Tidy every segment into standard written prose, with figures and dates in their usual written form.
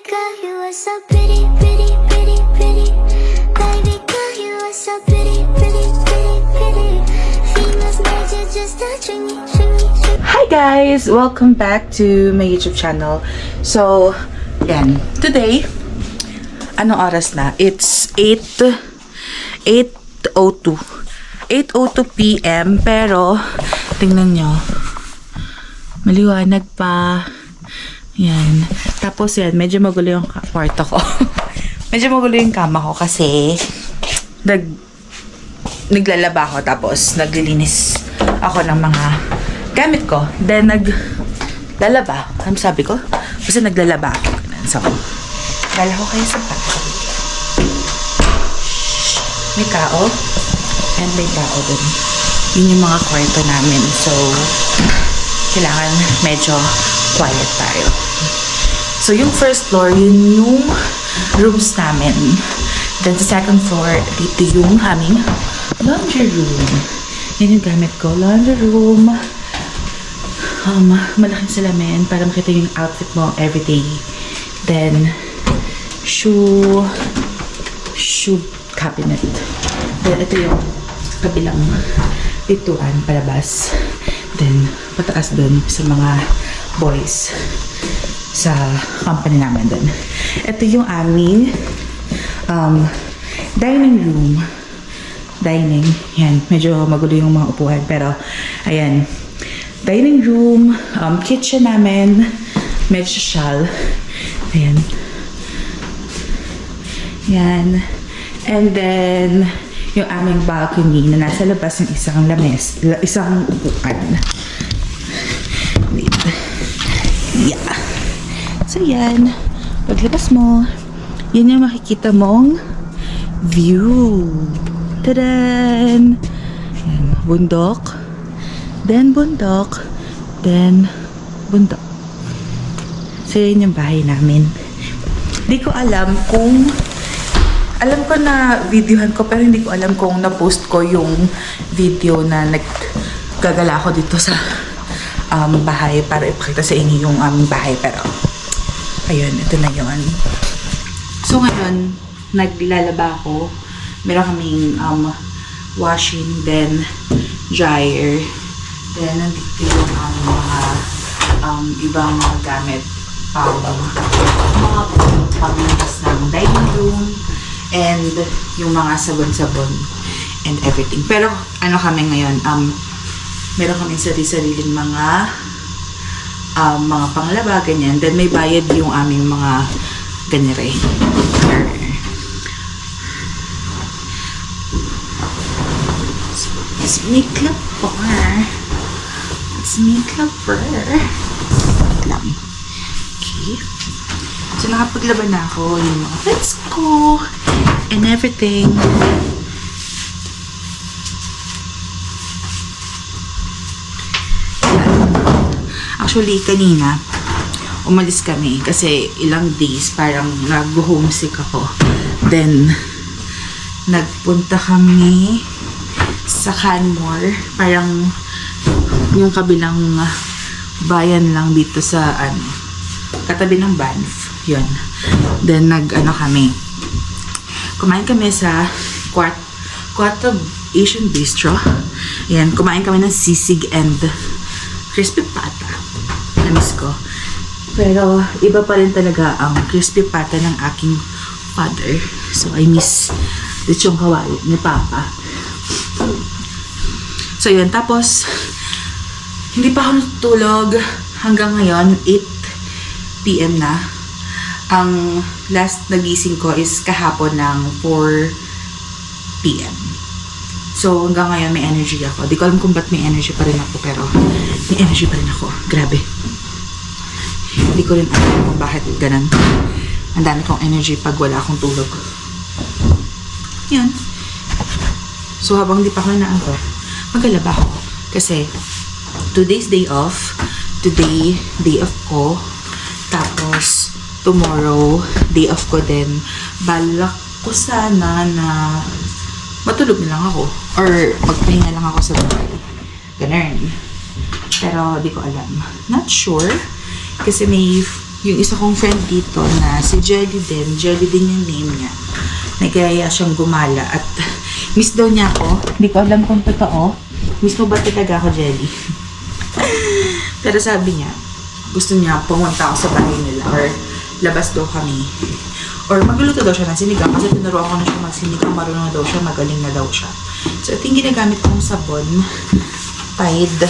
girl, you are so pretty, pretty, pretty, pretty. Baby girl, you are so pretty, pretty, pretty, pretty. Females made you just touching me, Hi guys! Welcome back to my YouTube channel. So, yan. Today, anong oras na? It's 8:02 p.m. Pero, tingnan nyo. Maliwanag pa. Yan. Tapos yan, medyo magulo yung kwarto ko. Medyo magulo yung kama ko kasi naglalaba ako tapos naglilinis ako ng mga gamit ko. Then naglalaba. Ano sabi ko? Kasi naglalaba ako. So, dala ko kayo sa pato. May tao. And may tao dun. Yun yung mga kwarto namin. So, kailangan medyo quiet tayo. So, yung first floor, yun yung rooms namin. Then, sa second floor, dito yung aming laundry room. Yan yung gamit ko. Laundry room. Malaking salamin para makita yung outfit mo everyday. Then, shoe cabinet. Then, ito yung kabilang pituan palabas. Then, pataas dun sa mga boys sa company namin dun. Ito yung aming dining room. Dining. Yan. Medyo magulo yung mga upuan. Pero, ayan. Dining room. Kitchen namin. Medyo social. Ayan. Yan. And then, yung aming balcony na nasa labas ng isang upuan. Wait. Yeah. So, yan. Paglabas mo, yan yung makikita mong view. Tadan! Yan. Bundok. Then, bundok. Then, bundok. So, yan yung bahay namin. Hindi ko alam kung alam ko na videohan ko pero hindi ko alam kung na-post ko yung video na naggagala ako dito sa bahay para ipakita sa inyo yung aming bahay. Pero, ayun, ito na yun. So, ngayon, naglalaba ako. Meron kaming washing, then dryer. Then, nandito yung mga ibang mga gamit. Mga pamitas ng dining room. And yung mga sabon-sabon and everything. Pero ano kami ngayon, meron kaming sarili-sariling mga panglaba, ganyan. Then may bayad yung aming mga ganire. So, let's make up for. Let's make up for. Lang. Okay. So, nakapaglaban na ako yung mga pets ko and everything. Actually, kanina, umalis kami kasi ilang days parang nag-homesick ako. Then, nagpunta kami sa Canmore. Parang yung kabilang bayan lang dito sa katabi ng Banff. Yun. Then, kami. Kumain kami sa Quarto Asian Bistro. Yan. Kumain kami ng sisig and crispy pata. Namiss ko. Pero, iba pa rin talaga ang crispy pata ng aking father. So, I miss lechong kawali ni Papa. So, yun. Tapos, hindi pa ako natutulog hanggang ngayon. 8 p.m. na. Ang last nagising ko is kahapon ng 4 p.m. So, hanggang ngayon may energy ako. Di ko alam kung ba't may energy pa rin ako, pero may energy pa rin ako. Grabe. Hindi ko rin alam kung bakit ganun. Ang dami kong energy pag wala akong tulog. Yan. So, habang di pa ako naantok, maglalaba ako. Kasi, today's day off. Today, day off ko. Tapos, tomorrow, day off ko din. Balak ko sana na matulog na lang ako. Or magpahinga lang ako sa bahay. Ganun. Pero, di ko alam. Not sure. Kasi may yung isa kong friend dito na si Jelly din yung name niya. Nagkaya siyang gumala at miss daw niya ako. Hindi ko alam kung totoo. Miss mo ba talaga ako, Jelly? Pero sabi niya, gusto niya pumunta ako sa bahay nila or labas daw kami. Or magluluto daw siya ng sinigang kasi tinuruan ko na siya magsinigang, marunong daw siya, magaling na daw siya. So, ito yung ginagamit kong sabon. Tide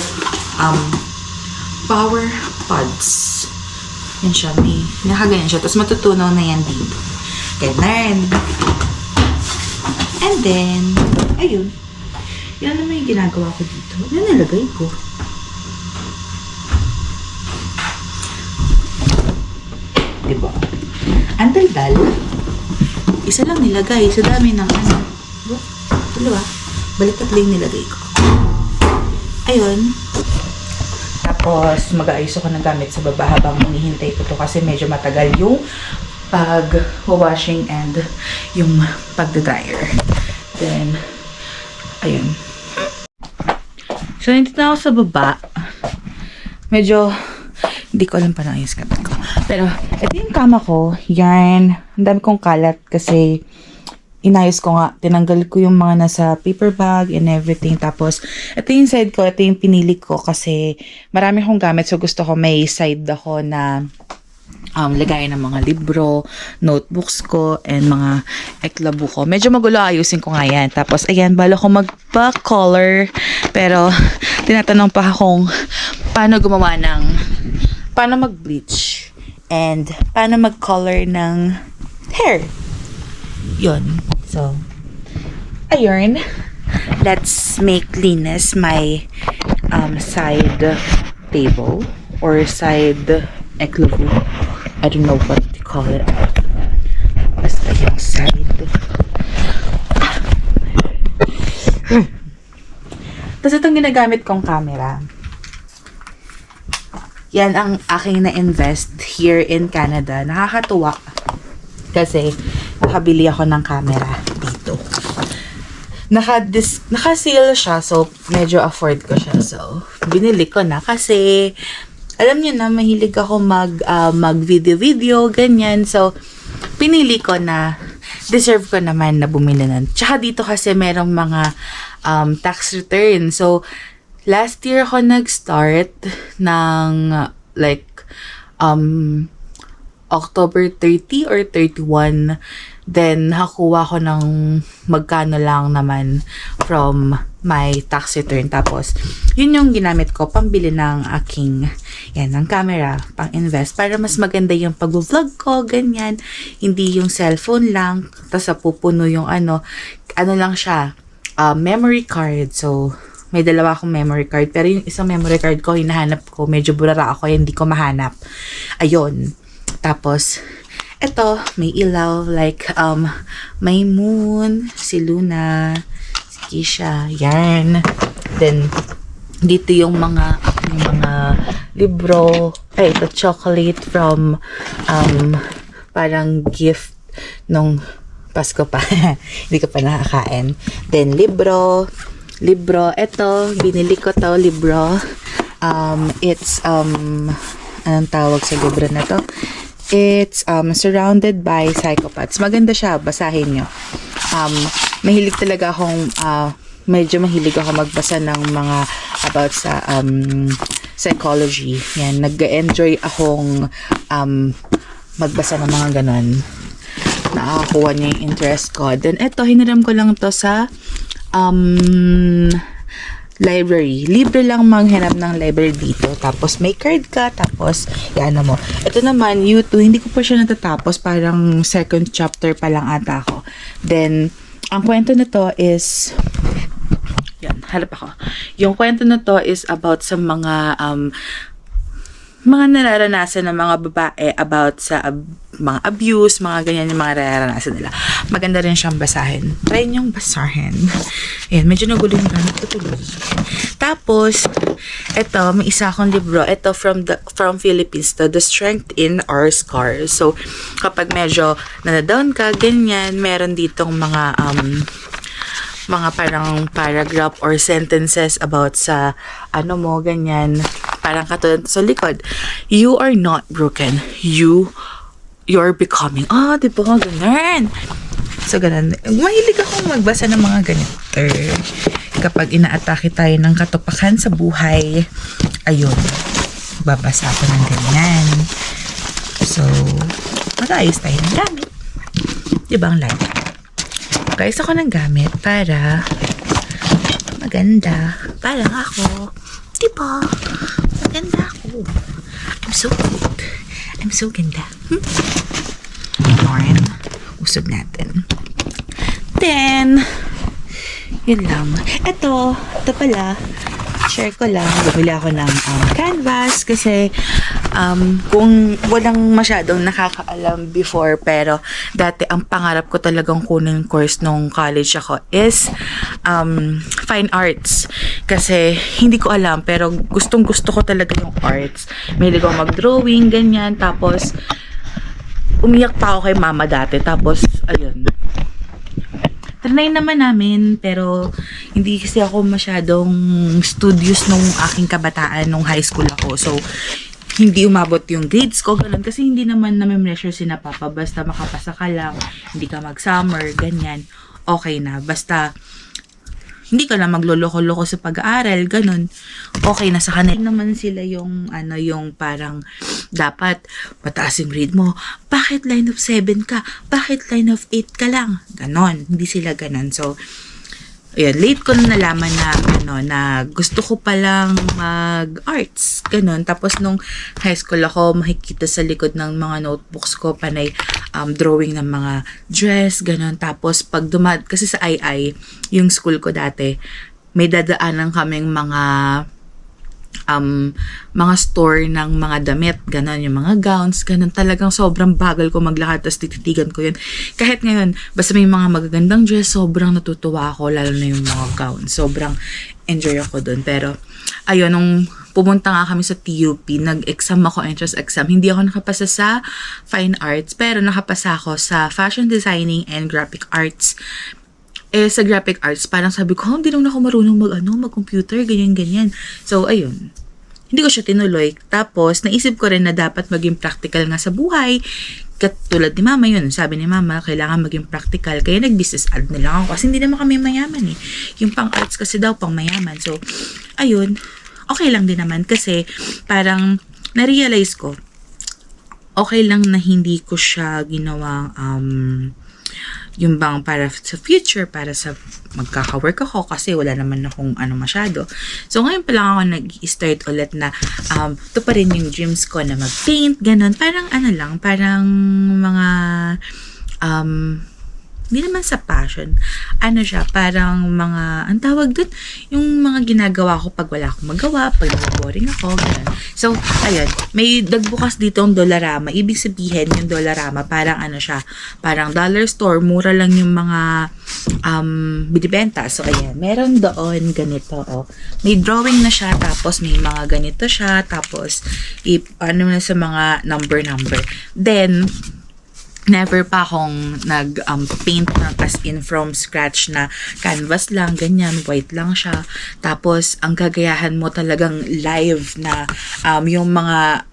Power Pods. Yan siya, may nakaganyan siya. Tapos matutunaw na yan dito. Ganun. And then, ayun. Yan naman yung ginagawa ko dito. Yan nalagay ko. Diba? Ang daldal. Isa lang nilagay. Sa dami ng ano. Dalawa. Balikat lang nilagay ko. Ayun. Tapos, mag-aayos ako ng gamit sa baba habang hinihintay ko to kasi medyo matagal yung pag-washing and yung pag-dryer. Then, ayun. So, nandito na ako sa baba. Medyo, hindi ko alam pa na ayos kapat ko. Pero, ito yung kama ko. Yarn. Ang dami kong kalat kasi inayos ko nga. Tinanggal ko yung mga nasa paper bag and everything. Tapos, ito yung side ko. Ito yung pinili ko kasi marami akong gamit. So, gusto ko may side ako na lagayan ng mga libro, notebooks ko, and mga eklabo ko. Medyo magulo, ayusin ko nga yan. Tapos, ayan, balo ko magpa-color. Pero, tinatanong pa akong paano gumawa ng, paano mag-bleach, and paano mag-color ng hair. Yun. So, ayun. Let's make linis my side table or side eklabo. I don't know what to call it. Basta yung side. Tapos itong ginagamit kong camera. Yan ang aking na-invest here in Canada. Nakakatuwa. Kasi nakabili ako ng camera dito. Naka-sale siya, so medyo afford ko siya. So, binili ko na kasi alam niyo na, mahilig ako mag-video, ganyan. So, pinili ko na deserve ko naman na bumili nun. Tsaka dito kasi merong mga tax return. So, last year ako nag-start ng like October 30 or 31. Then, nakakuha ko ng magkano lang naman from my tax return. Tapos, yun yung ginamit ko pambili ng aking, ng camera, pang-invest. Para mas maganda yung pag-vlog ko, ganyan. Hindi yung cellphone lang. Tapos, pupuno yung ano lang siya, memory card. So, may dalawa akong memory card. Pero yung isang memory card ko, hinahanap ko. Medyo burara ako, hindi ko mahanap. Ayun. Tapos, eto, may ilaw, like, may moon, si Luna, si Kisha, yan. Then, dito yung mga libro, ito, chocolate from, parang gift nung Pasko pa. Hindi ko pa nakakain. Then, libro, eto, binili ko to, libro. It's, anong tawag sa libro na to? It's Surrounded by Psychopaths. Maganda siya, basahin nyo. Mahilig talaga akong medyo mahilig ako magbasa ng mga about sa psychology. Yan, nag-enjoy akong magbasa ng mga ganon. Nakakakuha niya yung interest ko. Then eto, hiniram ko lang to sa library. Libre lang manghinap ng library dito. Tapos, may card ka. Tapos, yan mo. Ito naman, U2. Hindi ko pa siya natatapos. Parang second chapter pa lang ata ako. Then, ang kwento na to is, yan, harap ako. Yung kwento na to is about sa mga nararanasan ng mga babae about sa mga abuse, mga ganyan yung mga nararanasan nila. Maganda rin siyang basahin. Try niyong basahin. Ayan, medyo nagulo yung gamit ko tuloy. Tapos, ito, may isa akong libro. Ito, from Philippines to, The Strength in Our Scars. So, kapag medyo nanadown ka, ganyan, meron ditong mga parang paragraph or sentences about sa ano mo, ganyan, Parang katulad sa likod. You are not broken. You're becoming. Di ba? Ganun. So, ganun. Mahilig akong magbasa ng mga ganito. Kapag inaatake tayo ng katopakan sa buhay, ayun, babasa ako ng ganyan. So, mag-ayos tayo ng gamit. Diba ang light? Guys, ako ng gamit para maganda. Parang ako. Diba? Maganda ako. I'm so good. I'm so ganda. Lauren, usog natin. Then, yun lang. Ito pala, share ko lang. Bumili ako ng canvas kasi kung walang masyadong nakakaalam before, pero dati ang pangarap ko talagang kunin course nung college ako is fine arts. Kasi hindi ko alam, pero gustong gusto ko talaga yung arts. Mahilig ako mag-drawing, ganyan. Tapos, umiyak pa ako kay mama dati. Tapos, ayun. Trinay naman namin, pero hindi kasi ako masyadong studious nung aking kabataan nung high school ako. So, hindi umabot yung grades ko, ganun. Kasi hindi naman measure si na papa. Basta makapasa ka lang, hindi ka mag-summer, ganyan. Okay na. Basta, hindi ka lang magloloko-loko sa pag-aaral, ganun. Okay na sa kanila. Naman sila yung, yung parang, dapat, mataas yung grade mo. Bakit line of 7 ka? Bakit line of 8 ka lang? Ganon. Hindi sila ganon. So, ayan, late ko na nalaman na, na gusto ko palang mag-arts. Ganon. Tapos, nung high school ako, makikita sa likod ng mga notebooks ko, panay drawing ng mga dress, ganon. Tapos, pag kasi sa II, yung school ko dati, may dadaanan kaming mga store ng mga damit, ganon, yung mga gowns, ganon. Talagang sobrang bagal ko maglakad, tapos tititigan ko yun. Kahit ngayon, basta may mga magagandang dress, sobrang natutuwa ako, lalo na yung mga gowns. Sobrang enjoy ako dun. Pero, ayun, nung pumunta nga kami sa TUP, nag-exam ako, entrance exam. Hindi ako nakapasa sa fine arts, pero nakapasa ako sa fashion designing and graphic arts. Sa graphic arts, parang sabi ko, hindi naman ako marunong mag-computer, ganyan-ganyan. So, ayun. Hindi ko siya tinuloy. Tapos, naisip ko rin na dapat maging practical nga sa buhay. Katulad ni mama yun. Sabi ni mama, kailangan maging practical. Kaya nag-business ad na lang ako. Kasi hindi naman kami mayaman eh. Yung pang-arts kasi daw pang mayaman. So, ayun. Okay lang din naman. Kasi, parang, na-realize ko, okay lang na hindi ko siya ginawang, yung bang para sa future, para sa magkaka-work ako kasi wala naman akong masyado. So, ngayon pa lang ako nag-start ulit na ito pa rin yung dreams ko na mag-paint, ganun. Parang parang mga hindi naman sa passion. Siya, parang mga, ang tawag dun, yung mga ginagawa ko pag wala akong magawa, pag boring ako, gano'n. So, ayun, may dagbukas dito ang Dollarama. Ibig sabihin, yung Dollarama, parang siya, parang dollar store, mura lang yung mga binibenta. So, ayan, meron doon ganito, May drawing na siya, tapos may mga ganito siya, tapos, na sa mga number. Then, never pa akong nag-paint na as in from scratch na canvas lang, ganyan, white lang siya. Tapos, ang gagayahan mo talagang live na yung mga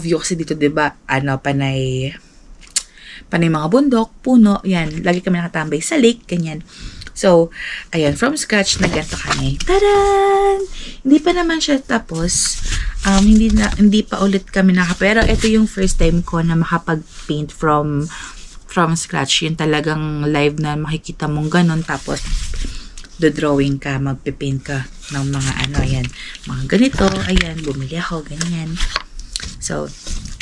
view kasi dito, diba, panay mga bundok, puno, yan. Lagi kami nakatambay sa lake, ganyan. So, ayan, from scratch, nag-ganto kami. Taran! Hindi pa naman siya tapos. Hindi pa ulit kami pero ito yung first time ko na makapag-paint from scratch. Yun talagang live na makikita mong ganun. Tapos, drawing ka, magpipaint ka ng mga ayan. Mga ganito, ayan, bumili ako, ganyan. So,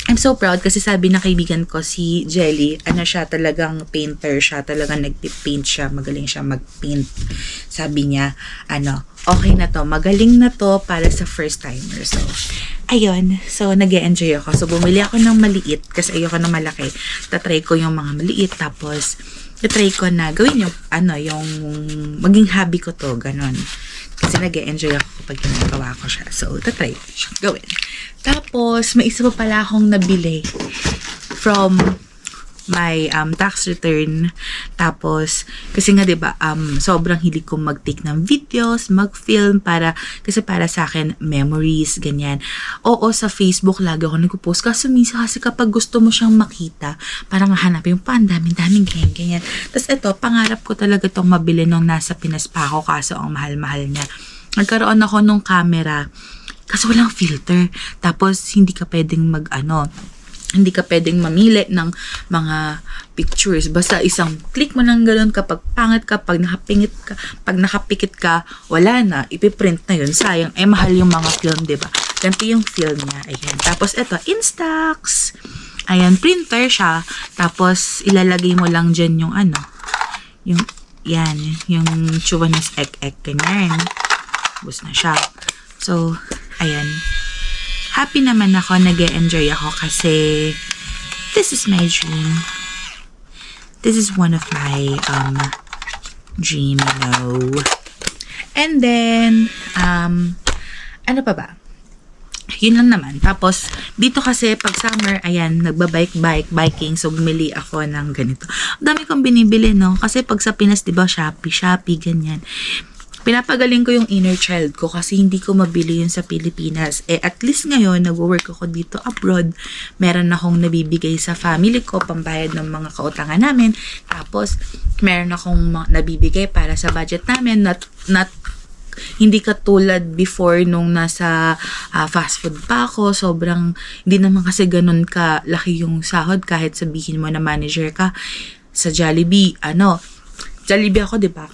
I'm so proud kasi sabi na kaibigan ko si Jelly, siya talagang painter siya, talagang nagpipaint siya, magaling siya mag-paint. Sabi niya, okay na to, magaling na to para sa first timer. So, ayun, so nag-e-enjoy ako. So, bumili ako ng maliit kasi ayoko ng malaki. Tatry ko yung mga maliit, tapos tatry ko na gawin yung, yung maging hobby ko to, ganon. Kasi nag-e-enjoy ako kapag ginagawa ko siya. So, tatry ko siya gawin. Tapos, may isa pa pala akong nabili from my tax return. Tapos, kasi nga 'di ba, sobrang hilig kong mag-take ng videos, mag-film kasi para sa akin memories ganyan. Oo, sa Facebook lagi ako nagpo-post kasi minsan kasi kapag gusto mo siyang makita, parang hanapin yung ang daming ganyan. Tapos ito, pangarap ko talaga itong mabili nung nasa Pinas pa ako kaso ang mahal-mahal niya. Nagkaroon ako nung camera kasi walang filter. Tapos hindi ka pwedeng hindi ka pwedeng mamili ng mga pictures. Basta isang click mo lang gano'n kapag pangit ka, pag nakapikit ka, wala na, ipiprint na yun. Sayang, mahal yung mga film, diba? Ganito yung film niya. Ayan. Tapos ito, Instax. Ayan, printer siya. Tapos ilalagay mo lang dyan yung yung chuvanes ek-ek, ganyan. Bus na siya. So, ayan. Happy naman ako, nag-e-enjoy ako kasi this is my dream. This is one of my dream, And then, ano pa ba? Yun lang naman. Tapos, dito kasi pag summer, ayan, biking. So, bumili ako ng ganito. Ang dami kong binibili, no? Kasi pag sa Pinas, diba, Shopee, ganyan. Pinapagaling ko yung inner child ko kasi hindi ko mabili yun sa Pilipinas. At least ngayon, nag-work ako dito abroad. Meron akong nabibigay sa family ko, pambayad ng mga kautangan namin. Tapos, meron akong nabibigay para sa budget namin. Hindi katulad before nung nasa fast food pa ako. Sobrang, hindi naman kasi ganun ka laki yung sahod kahit sabihin mo na manager ka. Sa Jollibee, Jollibee ako, diba?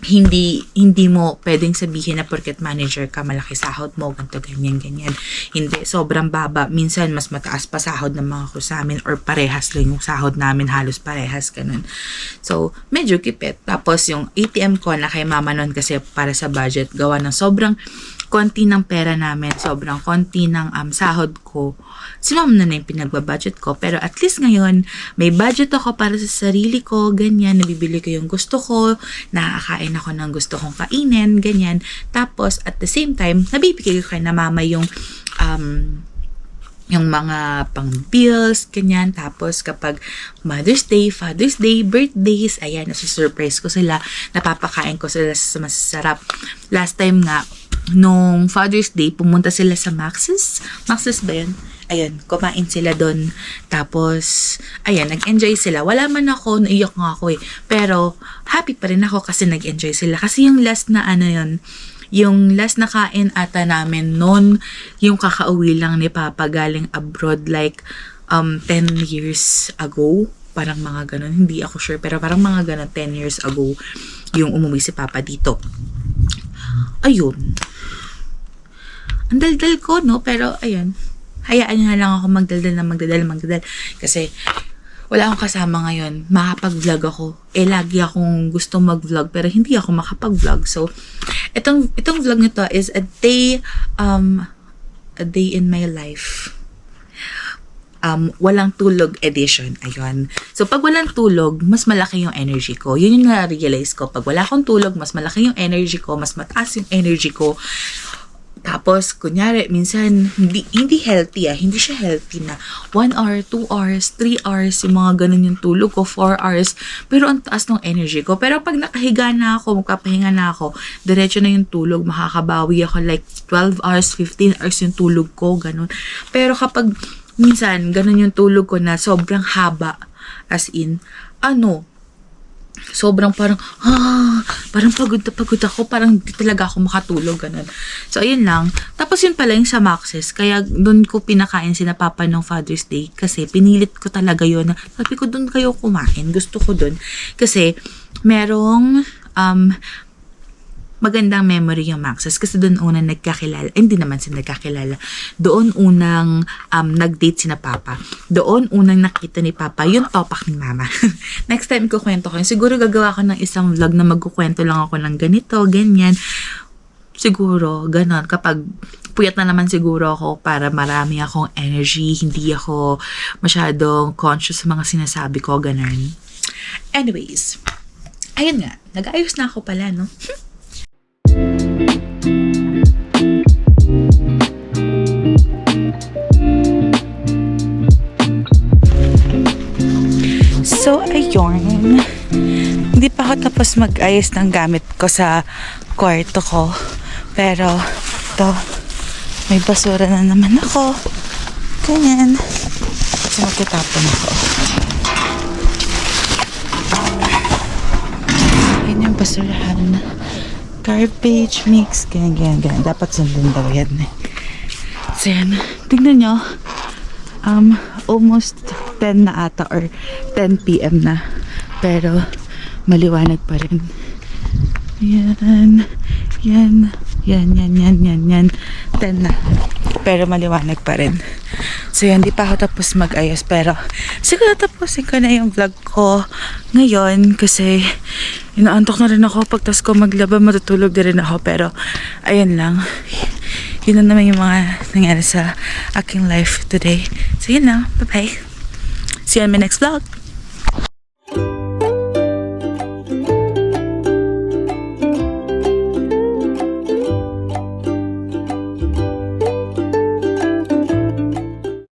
Hindi mo pwedeng sabihin na porket manager ka, malaki sahod mo, ganito, ganyan. Hindi, sobrang baba. Minsan, mas mataas pa sahod ng mga crew sa amin or parehas lang yung sahod namin, halos parehas, ganun. So, medyo kipit. Tapos, yung ATM ko na kay mama nun kasi para sa budget, gawa ng sobrang konti ng pera namin, sobrang konti ng sahod ko. Si mama na yung pinagbabudget ko. Pero at least ngayon, may budget ako para sa sarili ko, ganyan. Nabibili ko yung gusto ko, nakakain ako ng gusto kong kainin, ganyan. Tapos, at the same time, nabibigay ko kay na mama yung mga pang bills, ganyan. Tapos, kapag Mother's Day, Father's Day, birthdays, ayan, nasusurprise ko sila, napapakain ko sila sa masarap. Last time nga, nung Father's Day, pumunta sila sa Max's. Max's ba yun? Ayun, kumain sila doon. Tapos, ayan, nag-enjoy sila. Wala man ako, naiyak nga ako eh. Pero, happy pa rin ako kasi nag-enjoy sila. Kasi yung last na yung last na kain ata namin noon, yung kakauwi lang ni Papa galing abroad like 10 years ago. Parang mga ganun. Hindi ako sure, pero parang mga ganun 10 years ago yung umuwi si Papa dito. Ayun. Ang daldal ko, no? Pero, ayun. Hayaan nyo na lang ako magdaldal. Kasi, wala akong kasama ngayon. Makapag-vlog ako. Lagi akong gusto mag-vlog, pero hindi ako makapag-vlog. So, itong vlog nito is a day in my life. Walang tulog edition. Ayun. So, pag walang tulog, mas malaki yung energy ko. Yun yung na-realize ko. Pag wala akong tulog, mas malaki yung energy ko, mas mataas yung energy ko. Tapos, kunyari, minsan, hindi healthy hindi siya healthy na 1 hour, 2 hours, 3 hours, yung mga ganun yung tulog ko, 4 hours, pero ang taas ng energy ko. Pero pag nakahiga na ako, magpapahinga na ako, diretso na yung tulog, makakabawi ako like 12 hours, 15 hours yung tulog ko, ganun. Pero kapag minsan, ganun yung tulog ko na sobrang haba, as in, sobrang parang pagod ako, parang di talaga ako makatulog, ganun. So, ayun lang. Tapos yun pala yung sa Max's, kaya doon ko pinakain sina Papa ng Father's Day kasi pinilit ko talaga yun. Sabi ko, doon kayo kumain. Gusto ko doon. Kasi, merong magandang memory yung Max's kasi doon unang nagkakilala. Hindi naman sila nagkakilala. Doon unang nag-date sina Papa. Doon unang nakita ni Papa yung topak ni Mama. Next time kukwento ko. Siguro gagawa ko ng isang vlog na magkukwento lang ako ng ganito, ganyan. Siguro, ganon. Kapag puyat na naman siguro ako para marami akong energy, hindi ako masyadong conscious sa mga sinasabi ko, ganon. Anyways, ayun nga. Nag-ayos na ako pala, no? So, ayun. Hindi pa ako tapos mag-ayos ng gamit ko sa kwarto ko. Pero, ito, may basura na naman ako. Ganyan. Kasi magkatapon ako. Yan yung basurahan. Garbage mix. Ganyan. Dapat sundin daw yan eh. So yan. Tignan nyo. Almost 10 na ata or 10 p.m. na. Pero, maliwanag pa rin. Yan. 10 na. Pero maliwanag pa rin. So yan, di pa ako tapos mag-ayos. Pero siguro tapusin ko na yung vlog ko ngayon. Kasi inaantok na rin ako. Pagtas ko maglaba, matutulog na rin ako. Pero ayun lang. Yun na naman yung mga nangyari sa aking life today. So yun lang. Bye-bye. See you on my next vlog.